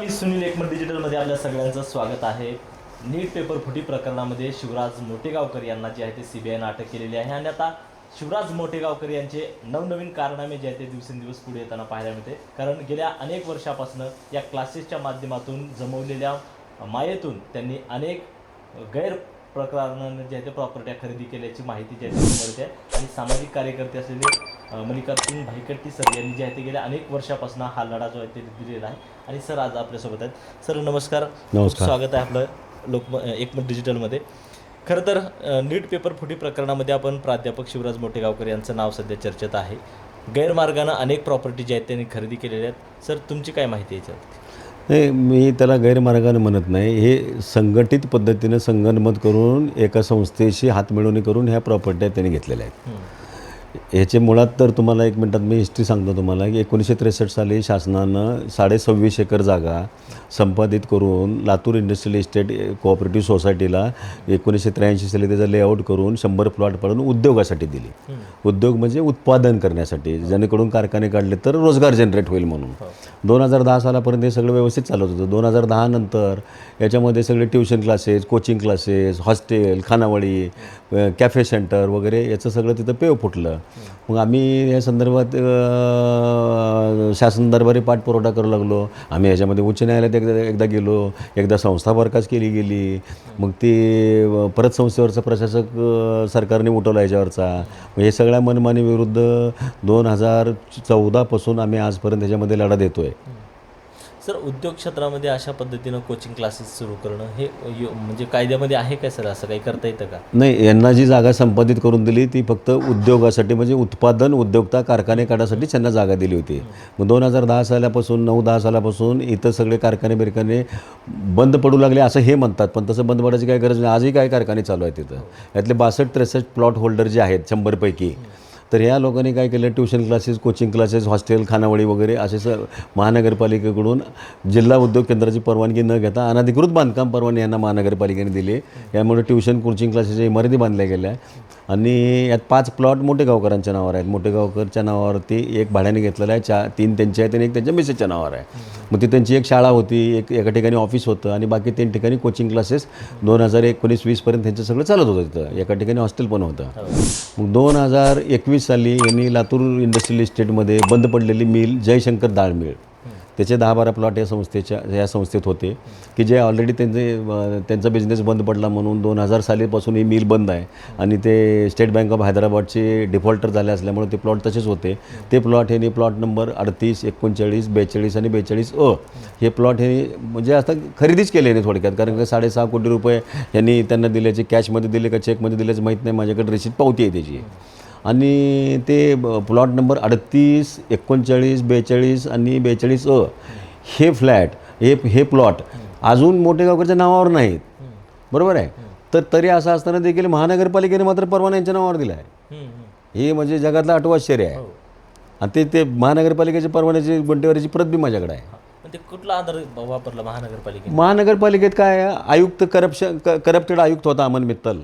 मी सुनील एकमत डिजिटलमध्ये आपल्या सगळ्यांचं स्वागत आहे. नीट पेपर फुटी प्रकरणामध्ये शिवराज मोठेगावकर यांना जे आहे ते सीबीआयने अटक केलेली आहे आणि आता शिवराज मोठेगावकर यांचे नवनवीन कारनामे जे आहे ते दिवसेंदिवस पुढे येताना पाहायला मिळते. कारण गेल्या अनेक वर्षापासून या क्लासेसच्या माध्यमातून जमवलेल्या मायेतून त्यांनी अनेक गैर प्रकारानं जे आहे ते प्रॉपर्ट्या खरेदी केल्याची माहिती जी आहे ती समोर येते आणि सामाजिक कार्यकर्ते असलेले मल्लिकार्जुन भाईकट्टी सर यांनी जे आहे ते गेल्या अनेक वर्षापासून हा लढा जो आहे ते दिलेला आहे. आणि सर आज आपल्यासोबत आहेत. सर नमस्कार. नमस्कार. स्वागत आहे आपलं एकमत डिजिटलमध्ये. खरं तर नीट पेपर फुटी प्रकरणामध्ये आपण प्राध्यापक शिवराज मोठेगावकर यांचं नाव सध्या चर्चेत आहे. गैरमार्गानं अनेक प्रॉपर्टी ज्या आहेत त्यांनी खरेदी केलेल्या आहेत. सर तुमची काय माहिती आहे याच्यात? नाही, मी त्याला गैरमार्गाने म्हणत नाही. हे संघटित पद्धतीनं संगनमत करून एका संस्थेशी हातमिळवणी करून ह्या प्रॉपर्ट्या त्यांनी घेतलेल्या आहेत. ह्याचे मुळात तर तुम्हाला एक मिनटात मी हिस्ट्री सांगतो तुम्हाला की 1963 साली शासनानं 26.5 एकर जागा संपादित करून लातूर इंडस्ट्रियल इस्टेट कोऑपरेटिव्ह सोसायटीला 1983 साली त्याचा लेआउट करून 100 प्लॉट पाडून उद्योगासाठी दिली. उद्योग म्हणजे उत्पादन करण्यासाठी, जेणेकरून कारखाने काढले तर रोजगार जनरेट होईल म्हणून. 2010 सालापर्यंत हे सगळं व्यवस्थित चालत होतं. 2010 नंतर याच्यामध्ये सगळे tuition classes, coaching classes, hostel, खानावळी, कॅफे सेंटर वगैरे याचं सगळं तिथं पेव फुटलं. मग आम्ही या संदर्भात शासन दरबारी पाठपुरावा करू लागलो. आम्ही याच्यामध्ये उच्च न्यायालयात एकदा गेलो, एकदा संस्था बरखास्त केली गेली. मग ती परत संस्थेवरचा प्रशासक सरकारने उठवला याच्यावरचा. मग हे सगळ्या मनमानी विरुद्ध 2014 पासून आम्ही आजपर्यंत याच्यामध्ये लढा देतो आहे. सर उद्योग क्षेत्रामध्ये अशा पद्धतीनं कोचिंग क्लासेस सुरू करणं हे म्हणजे कायद्यामध्ये आहे काय सर? असं काही करता येतं का? नाही, यांना जी जागा संपादित करून दिली ती फक्त उद्योगासाठी, म्हणजे उत्पादन उद्योगता कारखाने काढासाठी त्यांना जागा दिली होती. मग 2010 सालापासून 9-10 सालापासून इथं सगळे कारखाने बिरखाने बंद पडू लागले असं हे म्हणतात. पण तसं बंद पडायची काही गरज नाही. आजही काही कारखाने चालू आहेत तिथं. यातले 62-63 प्लॉट होल्डर जे आहेत 100पैकी, तर ह्या लोकांनी काय केलं, tuition classes, coaching classes, hostel, खानावळी वगैरे असे महानगरपालिकेकडून जिल्हा उद्योग केंद्राची परवानगी न घेता अनधिकृत बांधकाम परवानगी यांना महानगरपालिकेने दिली. यामुळे ट्युशन कोचिंग क्लासेसच्या इमारती बांधल्या गेल्या आणि यात 5 प्लॉट मोठेगावकरांच्या नावावर आहेत. मोठेगावकरच्या नावावरती एक भाड्याने घेतलेला आहे, 3 त्यांचे आहेत आणि एक त्यांच्या मिसेसच्या नावावर आहे. मग ती त्यांची एक शाळा होती, एका ठिकाणी ऑफिस होतं आणि बाकी 3 ठिकाणी कोचिंग क्लासेस 2019-20 पर्यंत त्यांचं सगळं चालत होतं. तिथं एका ठिकाणी हॉस्टेल पण होतं. मग 2021 साली यांनी लातूर इंडस्ट्रियल इस्टेटमध्ये बंद पडलेली मिल जयशंकर डाळ मिल, त्याचे 10-12 प्लॉट या संस्थेत होते की जे ऑलरेडी त्यांचा बिझनेस बंद पडला म्हणून 2000 सालीपासून ही मिल बंद आहे आणि ते स्टेट बँक ऑफ हैदराबादचे डिफॉल्टर झाले असल्यामुळे ते प्लॉट तसेच होते. ते प्लॉट हे प्लॉट नंबर 38, 39, 42 आणि 42A हे प्लॉट हे म्हणजे आता खरेदीच केले नाही थोडक्यात. कारण का 6.5 कोटी रुपये यांनी त्यांना दिल्याचे, कॅशमध्ये दिले का चेकमध्ये दिल्याचं माहीत नाही, माझ्याकडे रिसीट पावती आहे त्याची. आणि ते प्लॉट नंबर 38, 39, 42 आणि 42A हे फ्लॅट हे प्लॉट अजून मोठेगावकरच्या नावावर नाहीत, बरोबर आहे. तर तरी असं असताना देखील महानगरपालिकेने मात्र परवाना यांच्या नावावर दिला आहे. हे म्हणजे जगातलं 8वं आश्चर्य आहे. आणि ते महानगरपालिकेच्या परवान्याची गुंटेवारीची प्रत बी माझ्याकडे आहे. ते कुठला आधार वापरला महानगरपालिकेत काय आयुक्त करप्टेड आयुक्त होता अमन मित्तल,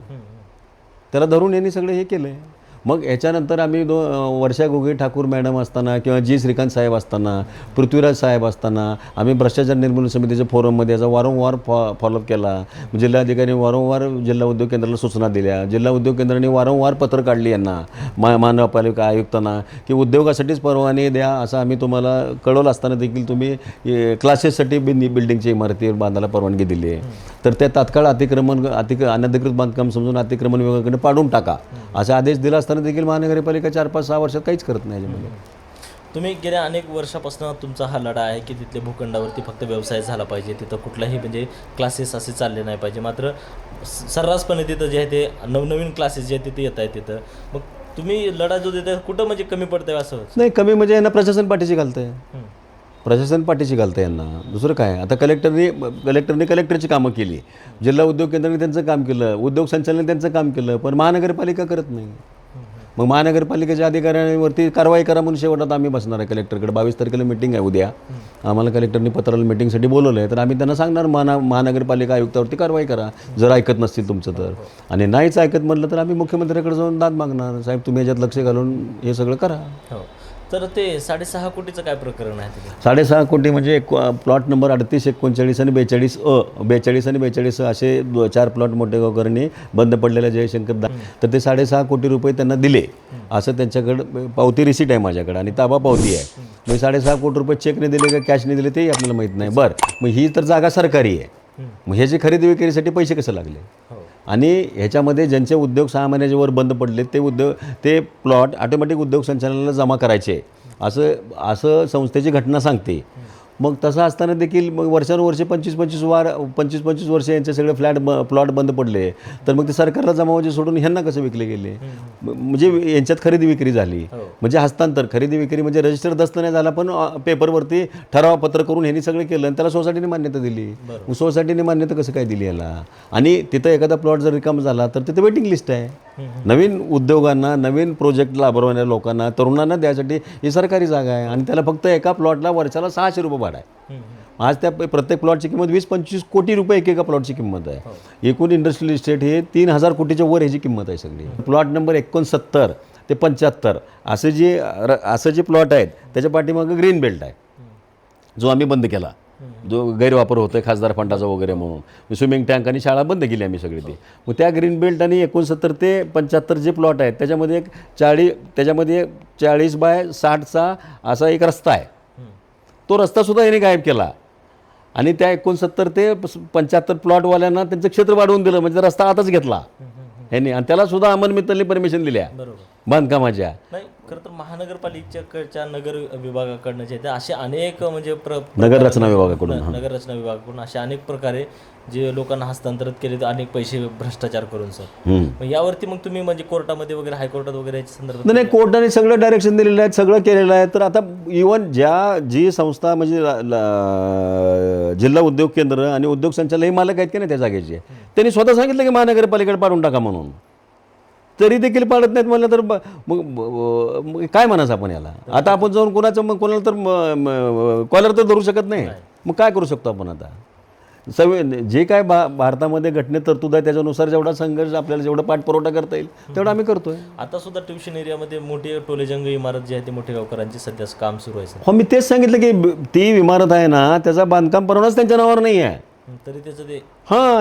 त्याला धरून यांनी सगळे हे केलं आहे. मग याच्यानंतर आम्ही वर्षा गोगोई ठाकूर मॅडम असताना किंवा जी श्रीकांत साहेब असताना, पृथ्वीराज साहेब असताना आम्ही भ्रष्टाचार निर्मूलन समितीच्या फोरममध्ये याचा वारंवार फॉलोअप केला. जिल्हाधिकाऱ्यांनी वारंवार जिल्हा उद्योग केंद्राला सूचना दिल्या. जिल्हा उद्योग केंद्राने वारंवार पत्र काढली यांना, महानगरपालिका आयुक्तांना, की उद्योगासाठीच परवाने द्या असं आम्ही तुम्हाला कळवलं असताना देखील तुम्ही क्लासेससाठी बिल्डिंगची इमारती बांधायला परवानगी दिली आहे. तर त्या तात्काळ अनधिकृत बांधकाम समजून अतिक्रमण विभागाकडे पाडून टाका असा आदेश दिला असताना देखील महानगरपालिका 4-5-6 वर्षात काहीच करत नाही. याच्यामध्ये तुम्ही गेल्या अनेक वर्षापासून तुमचा हा लढा आहे की तिथल्या भूखंडावरती फक्त व्यवसाय झाला पाहिजे, तिथं कुठलाही म्हणजे क्लासेस असे चालले नाही पाहिजे. मात्र सर्रासपणे तिथं जे आहे ते नवनवीन क्लासेस जे आहेत तिथे येत आहेत तिथं. मग तुम्ही लढा जो देताय कुठं म्हणजे कमी पडतंय? असं नाही, कमी म्हणजे यांना प्रशासन पाठीशी घालतंय. प्रशासन पाठीशी घालतं यांना, दुसरं काय. आता कलेक्टरने कलेक्टरची कामं केली, जिल्हा उद्योग केंद्राने त्यांचं काम केलं, उद्योग संचालनाने त्यांचं काम केलं, पण महानगरपालिका करत नाही. मग महानगरपालिकेच्या अधिकाऱ्यांवरती कारवाई करा म्हणून शेवटात आम्ही बसणार आहे कलेक्टरकडे. 22 तारखेला मिटिंग आहे उद्या. आम्हाला कलेक्टरने पत्राला मिटिंगसाठी बोलवलं आहे. तर आम्ही त्यांना सांगणार महानगरपालिका आयुक्तावरती कारवाई करा जर ऐकत नसतील तुमचं तर. आणि नाहीच ऐकत म्हटलं तर आम्ही मुख्यमंत्र्याकडे जाऊन दाद मागणार, साहेब तुम्ही याच्यात लक्ष घालून हे सगळं करा. तर ते 6.5 कोटीचं काय प्रकरण आहे तिथे? 6.5 कोटी म्हणजे प्लॉट नंबर 38, 39 आणि 42 आणि 42 असे 4 प्लॉट मोठेगावकरांनी बंद पडलेल्या जयशंकर तर ते 6.5 कोटी रुपये त्यांना दिले असं त्यांच्याकडं पावती रिसीट आहे माझ्याकडे आणि ताबा पावती आहे. मग 6.5 कोटी रुपये चेकने दिले का कॅशने दिले ते आपल्याला माहीत नाही. बरं, मग ही तर जागा सरकारी आहे, मग ह्याची खरेदी विक्रीसाठी पैसे कसे लागले? आणि ह्याच्यामध्ये ज्यांचे उद्योग 6 महिन्याच्या वर बंद पडले ते प्लॉट ऑटोमॅटिक उद्योग संचालनाला जमा करायचे असं संस्थेची घटना सांगते. मग तसं असताना देखील मग वर्षानुवर्षे 25 वर्ष यांचे सगळे प्लॉट बंद पडले, तर मग ते सरकारला जमावाचे सोडून ह्यांना कसं विकले गेले? म्हणजे यांच्यात खरेदी विक्री झाली, म्हणजे हस्तांतर खरेदी विक्री म्हणजे रजिस्टर दस्त नाही झाला, पण पेपरवरती ठरावपत्र करून ह्यांनी सगळं केलं आणि त्याला सोसायटीने मान्यता दिली. मग सोसायटीने मान्यता कसं काय दिली याला? आणि तिथं एखादा प्लॉट जर रिकाम झाला तर तिथं वेटिंग लिस्ट आहे. नवीन उद्योगांना, नवीन प्रोजेक्ट लाभरवणाऱ्या लोकांना, तरुणांना द्यायसाठी ही सरकारी जागा आहे आणि त्याला फक्त एका प्लॉटला वर्षाला 600 रुपये भाडं आहे. आज त्या प्रत्येक प्लॉटची किंमत 20-25 कोटी रुपये एकेका प्लॉटची किंमत आहे. एकूण इंडस्ट्रियल इस्टेट हे 3000 कोटीच्या वर ह्याची किंमत आहे सगळी. प्लॉट नंबर 69 ते 75 असं जे प्लॉट आहेत त्याच्या पाठीमागं ग्रीन बेल्ट आहे, जो आम्ही बंद केला, जो गैरवापर होतो आहे खासदार फंडाचा वगैरे म्हणून. स्विमिंग टँक आणि शाळा बंद केली आम्ही सगळी ती. मग त्या ग्रीन बेल्ट आणि 69 ते 75 जे प्लॉट आहेत त्याच्यामध्ये त्याच्यामध्ये 40 बाय 60चा असा एक रस्ता आहे. तो रस्तासुद्धा याने गायब केला आणि त्या 69 ते 75 प्लॉटवाल्यांना त्यांचं क्षेत्र वाढवून दिलं, म्हणजे रस्ता आताच घेतला ह्यांनी आणि त्यालासुद्धा अमन मित्तलने परमिशन दिल्या बांधकामाच्या. नाही, खरं तर महानगरपालिकेच्या नगर विभागाकडनं जे असे अनेक म्हणजे नगर रचना विभागाकडून असे अनेक प्रकारे जे लोकांना हस्तांतरित केले, अनेक पैसे भ्रष्टाचार करून सर. मग यावरती मग तुम्ही म्हणजे कोर्टामध्ये वगैरे, हायकोर्टात वगैरे याच्या संदर्भात? नाही, कोर्टाने सगळं डायरेक्शन दिलेलं आहे, सगळं केलेलं आहे. तर आता इव्हन जी संस्था म्हणजे जिल्हा उद्योग केंद्र आणि उद्योग संचालक हे मालक आहेत की नाही त्या जागेचे, त्यांनी स्वतः सांगितलं की महानगरपालिकेकडे पाडून टाका म्हणून, तरी देखील पाडत नाहीत. म्हणलं तर मग काय म्हणायचं आपण याला? आता आपण जाऊन कोणाचं मग कोणाला तर कॉलर तर धरू शकत नाही, मग काय करू शकतो आपण? आता जे काय भारतामध्ये घटनेत तरतूद आहे त्याच्यानुसार जेवढा संघर्ष आपल्याला जेवढा पाठपुरवठा करता येईल तेवढा आम्ही करतोय. आता सुद्धा ट्युशन एरियामध्ये मोठी टोलेजंग इमारत जी आहे ती मोठेगावकरांची सध्या काम सुरू आहे सर. हो, मी तेच सांगितलं की ती इमारत आहे ना, त्याचा बांधकाम परवानाच त्यांच्या नावावर नाही आहे. तरी त्याचं ते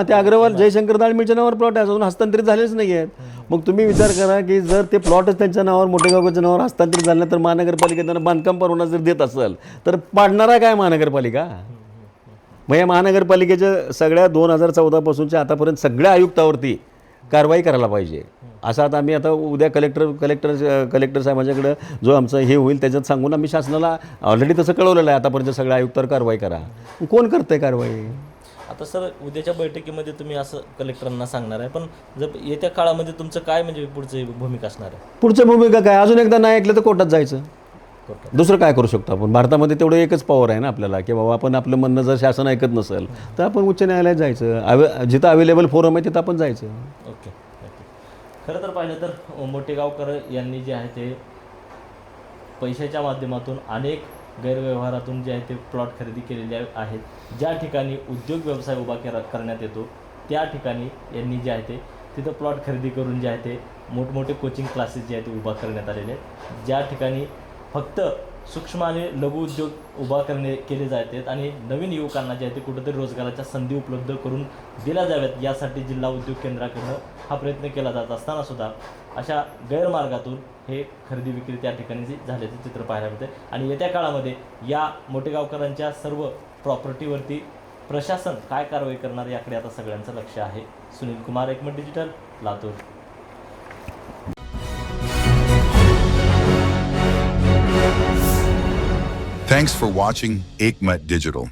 ते अग्रवाल जयशंकर दाळमीच्या नावावर प्लॉट आहे, अजून हस्तांतरित झालेच नाही आहेत. मग तुम्ही विचार करा की जर ते प्लॉटच त्यांच्या नावावर, मोठेगावच्या नावावर हस्तांतरित झालं तर महानगरपालिका त्यांना बांधकाम परवाना जर देत असेल तर पाडणारा काय महानगरपालिका? मग या महानगरपालिकेच्या सगळ्या 2014 पासूनच्या आतापर्यंत सगळ्या आयुक्तावरती कारवाई करायला पाहिजे. असं आता आम्ही आता उद्या कलेक्टर साहेबांच्याकडं जो आमचं हे होईल त्याच्यात सांगून आम्ही शासनाला ऑलरेडी तसं कळवलेलं आहे, आतापर्यंत सगळ्या आयुक्तावर कारवाई करा. कोण करतंय कारवाई? आता सर उद्याच्या बैठकीमध्ये तुम्ही असं कलेक्टरांना सांगणार आहे, पण जर येत्या काळामध्ये तुमचं काय म्हणजे पुढची भूमिका असणार आहे? पुढची भूमिका काय? अजून एकदा नाही ऐकलं तर कोर्टात जायचं. दुसरं काय करू शकतो आपण? भारतामध्ये तेवढं एकच पॉवर आहे ना आपल्याला की बाबा आपण आपलं म्हणणं जर शासन ऐकत नसेल तर आपण उच्च न्यायालयात जायचं, जिथं अवेलेबल फोरम आहे तिथं आपण जायचं. ओके. खरं तर पाहिलं तर मोठेगावकर यांनी जे आहे ते पैशाच्या माध्यमातून अनेक गैरव्यवहारातून जे आहे ते प्लॉट खरेदी केलेले आहेत. ज्या ठिकाणी उद्योग व्यवसाय उभा करण्यात येतो त्या ठिकाणी यांनी जे आहे ते तिथं प्लॉट खरेदी करून जे आहे ते मोठमोठे कोचिंग क्लासेस जे आहेत ते उभा करण्यात आलेले आहेत, ज्या ठिकाणी फक्त सूक्ष्म आणि लघु उद्योग उभा केले जात आहेत आणि नवीन युवकांना जे आहे ते कुठंतरी रोजगाराच्या संधी उपलब्ध करून दिल्या जाव्यात यासाठी जिल्हा उद्योग केंद्राकडून हा प्रयत्न केला जात असताना सुद्धा अशा गैरमार्गातून हे खरेदी विक्री त्या ठिकाणी झाल्याचे चित्र पाहायला मिळते. आणि येत्या काळामध्ये या मोठेगावकरांच्या सर्व प्रॉपर्टीवरती प्रशासन काय कारवाई करणार याकडे आता सगळ्यांचं लक्ष आहे. सुनील कुमार, एकमत digital, Latur. Thanks for watching Ekmat Digital.